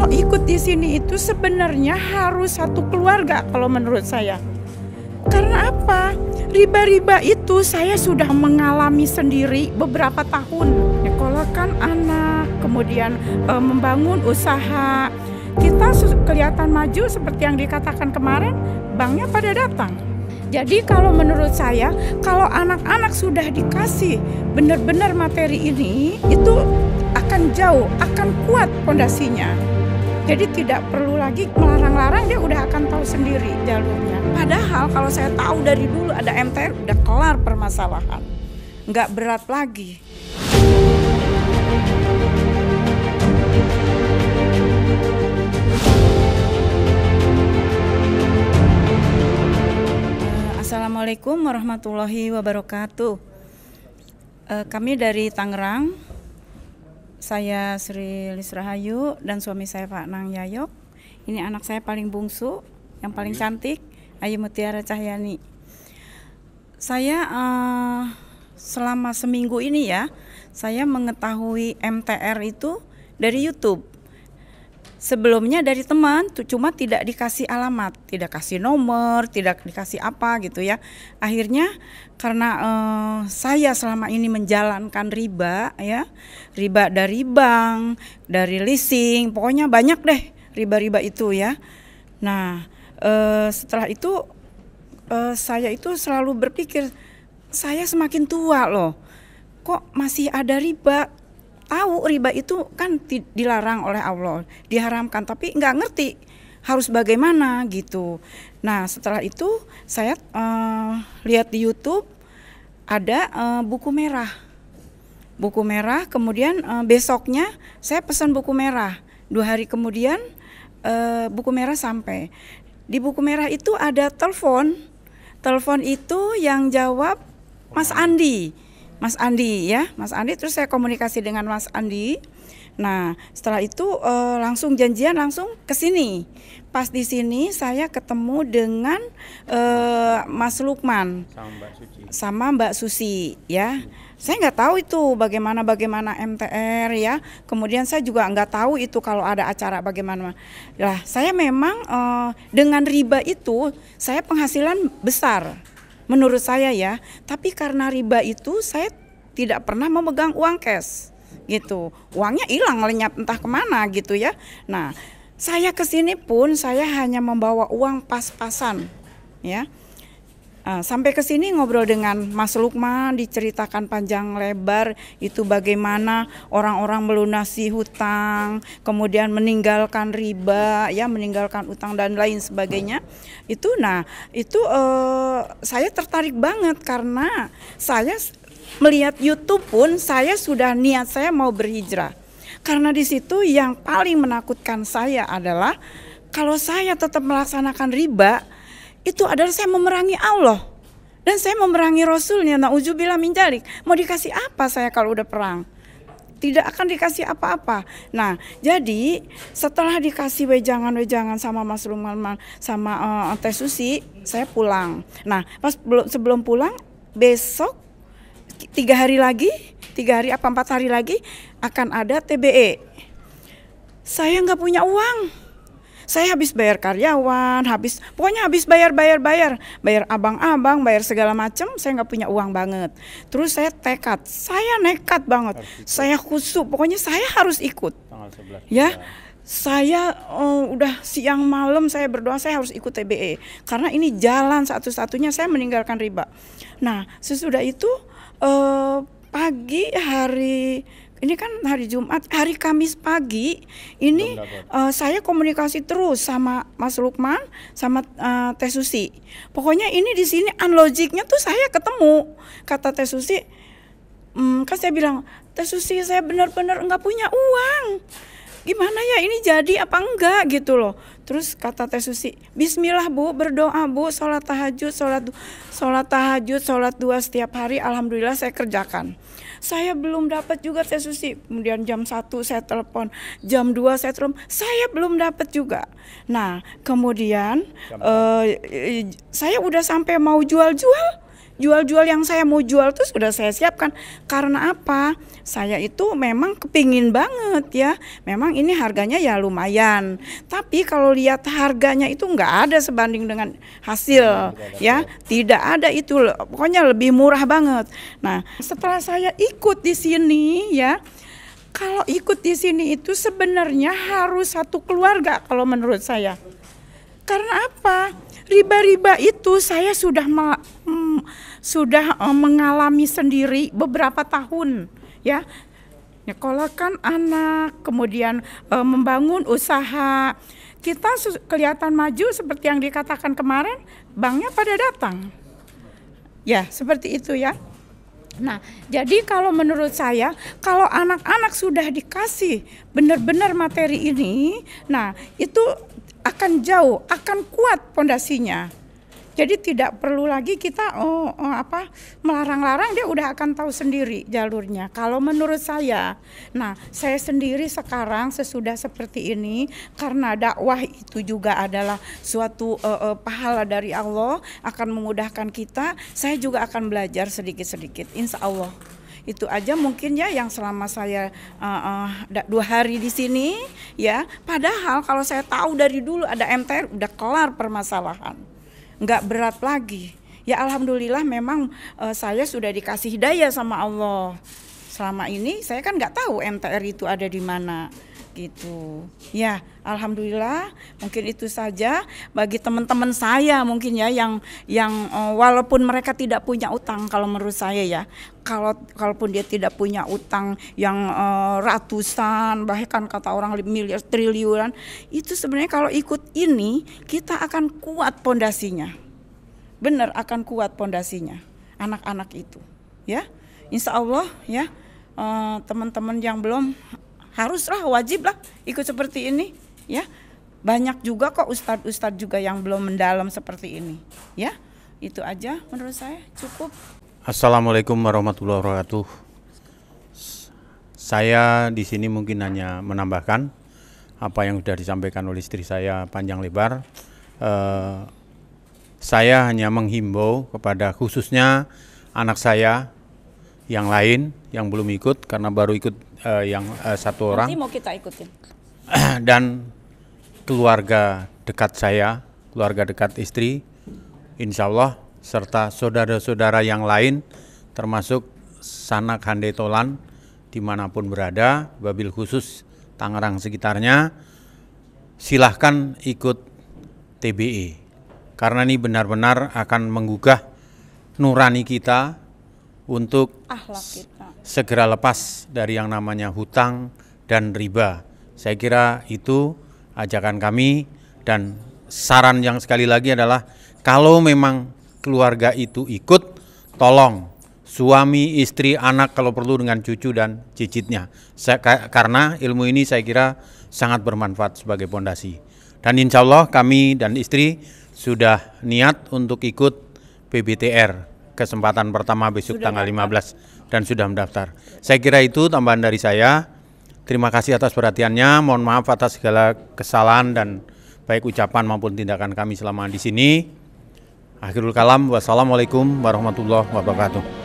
mau ikut di sini itu sebenarnya harus satu keluarga kalau menurut saya. Karena apa? Riba-riba itu saya sudah mengalami sendiri beberapa tahun. Nyekolahkan anak, kemudian membangun usaha. Kita kelihatan maju seperti yang dikatakan kemarin, banknya pada datang. Jadi kalau menurut saya, kalau anak-anak sudah dikasih benar-benar materi ini, itu akan jauh, akan kuat fondasinya. Jadi tidak perlu lagi melarang-larang, dia udah akan tahu sendiri jalurnya. Padahal kalau saya tahu dari dulu ada MTR, udah kelar permasalahan. Nggak berat lagi. Assalamualaikum warahmatullahi wabarakatuh. Kami dari Tangerang. Saya Sri Lis Rahayu dan suami saya Pak Nang Yayok. Ini anak saya paling bungsu, yang paling cantik, Ayu Mutiara Cahyani. Saya selama seminggu ini ya, saya mengetahui MTR itu dari YouTube. Sebelumnya dari teman, cuma tidak dikasih alamat, tidak kasih nomor, tidak dikasih apa gitu ya. Akhirnya karena saya selama ini menjalankan riba ya, riba dari bank, dari leasing, pokoknya banyak deh riba-riba itu ya. Nah setelah itu saya itu selalu berpikir, saya semakin tua loh, kok masih ada riba. Tahu riba itu kan dilarang oleh Allah, diharamkan, tapi nggak ngerti harus bagaimana gitu. Nah setelah itu saya lihat di YouTube ada buku merah, kemudian besoknya saya pesan buku merah, 2 hari kemudian buku merah sampai. Di buku merah itu ada telepon itu yang jawab Mas Andi ya, Mas Andi. Terus saya komunikasi dengan Mas Andi. Nah setelah itu langsung janjian langsung ke sini. Pas di sini saya ketemu dengan Mas Lukman sama Mbak Susi ya. Saya nggak tahu itu bagaimana MTR ya. Kemudian saya juga nggak tahu itu kalau ada acara bagaimana. Lah saya memang dengan riba itu saya penghasilan besar. Menurut saya ya, tapi karena riba itu saya tidak pernah memegang uang cash gitu. Uangnya hilang lenyap entah kemana gitu ya. Nah, saya kesini pun saya hanya membawa uang pas-pasan ya. Sampai ke sini ngobrol dengan Mas Lukman, diceritakan panjang lebar itu bagaimana orang-orang melunasi hutang, kemudian meninggalkan riba, ya meninggalkan utang dan lain sebagainya. Itu saya tertarik banget karena saya melihat YouTube pun saya sudah niat saya mau berhijrah. Karena di situ yang paling menakutkan saya adalah kalau saya tetap melaksanakan riba, itu adalah saya memerangi Allah dan saya memerangi Rasulnya. Na'udzubillah min dzalik. Mau dikasih apa saya kalau udah perang? Tidak akan dikasih apa-apa. Nah, jadi setelah dikasih wejangan sama Mas Lukman sama Teh Susi, saya pulang. Nah, sebelum pulang, besok 4 hari lagi akan ada TBE. Saya nggak punya uang. Saya habis bayar karyawan, pokoknya habis bayar abang-abang, bayar segala macam. Saya nggak punya uang banget. Terus saya nekat banget. Saya khusyuk, pokoknya saya harus ikut. Tanggal 11 ya. Saya udah siang malam saya berdoa saya harus ikut TBE karena ini jalan satu-satunya saya meninggalkan riba. Nah sesudah itu pagi ini kan hari Jumat, hari Kamis pagi ini saya komunikasi terus sama Mas Lukman sama Teh Susi. Pokoknya ini di sini unlogicnya tuh saya ketemu. Kata Teh Susi, kan saya bilang, Teh Susi saya benar-benar nggak punya uang. Gimana ya ini jadi apa enggak gitu loh. Terus kata Teh Susi, bismillah Bu, berdoa Bu, sholat tahajud, sholat 2 setiap hari, alhamdulillah saya kerjakan. Saya belum dapat juga Teh Susi. Kemudian jam 1 saya telepon, jam 2 saya telepon, saya belum dapat juga. Nah kemudian saya udah sampai mau jual-jual, jual-jual yang saya mau jual tuh sudah saya siapkan. Karena apa? Saya itu memang kepingin banget ya. Memang ini harganya ya lumayan. Tapi kalau lihat harganya itu nggak ada sebanding dengan hasil ya. Tidak ada itu, pokoknya lebih murah banget. Nah, setelah saya ikut di sini ya, kalau ikut di sini itu sebenarnya harus satu keluarga kalau menurut saya. Karena apa? Riba-riba itu saya sudah mengalami sendiri beberapa tahun ya. Nyekolahkan anak, kemudian membangun usaha. Kita kelihatan maju seperti yang dikatakan kemarin, banknya pada datang. Ya, seperti itu ya. Nah, jadi kalau menurut saya, kalau anak-anak sudah dikasih benar-benar materi ini, nah itu akan jauh, akan kuat pondasinya. Jadi tidak perlu lagi kita melarang-larang, dia udah akan tahu sendiri jalurnya. Kalau menurut saya, nah saya sendiri sekarang sesudah seperti ini, karena dakwah itu juga adalah suatu pahala dari Allah, akan memudahkan kita. Saya juga akan belajar sedikit-sedikit, insya Allah. Itu aja mungkin ya yang selama saya 2 hari di sini ya. Padahal kalau saya tahu dari dulu ada MTR udah kelar permasalahan, nggak berat lagi. Ya alhamdulillah memang saya sudah dikasih hidayah sama Allah. Selama ini saya kan nggak tahu MTR itu ada di mana gitu. Ya alhamdulillah mungkin itu saja bagi teman-teman saya mungkin ya yang walaupun mereka tidak punya utang, kalau menurut saya ya, kalaupun dia tidak punya utang yang ratusan, bahkan kata orang miliar triliunan, itu sebenarnya kalau ikut ini kita akan kuat pondasinya. Benar akan kuat pondasinya anak-anak itu ya. Insya Allah ya, teman-teman yang belum haruslah, wajiblah ikut seperti ini ya. Banyak juga kok ustadz-ustadz juga yang belum mendalam seperti ini ya. Itu aja menurut saya cukup. Assalamualaikum warahmatullahi wabarakatuh. Saya di sini mungkin hanya menambahkan apa yang sudah disampaikan oleh istri saya panjang lebar. Saya hanya menghimbau kepada khususnya anak saya yang lain yang belum ikut, karena baru ikut yang satu orang. Nanti mau kita ikutin. Dan keluarga dekat saya, keluarga dekat istri, insya Allah, serta saudara-saudara yang lain, termasuk sanak handetolan dimanapun berada, wabil khusus Tangerang sekitarnya, silahkan ikut TBE. Karena ini benar-benar akan menggugah nurani kita untuk Akhlak kita. Segera lepas dari yang namanya hutang dan riba. Saya kira itu ajakan kami, dan saran yang sekali lagi adalah kalau memang keluarga itu ikut, tolong suami, istri, anak kalau perlu dengan cucu dan cicitnya. Karena ilmu ini saya kira sangat bermanfaat sebagai pondasi. Dan insya Allah kami dan istri sudah niat untuk ikut PBTR kesempatan pertama besok sudah tanggal 15 dan sudah mendaftar. Saya kira itu tambahan dari saya. Terima kasih atas perhatiannya. Mohon maaf atas segala kesalahan dan baik ucapan maupun tindakan kami selama di sini. Akhirul kalam, wassalamualaikum warahmatullahi wabarakatuh.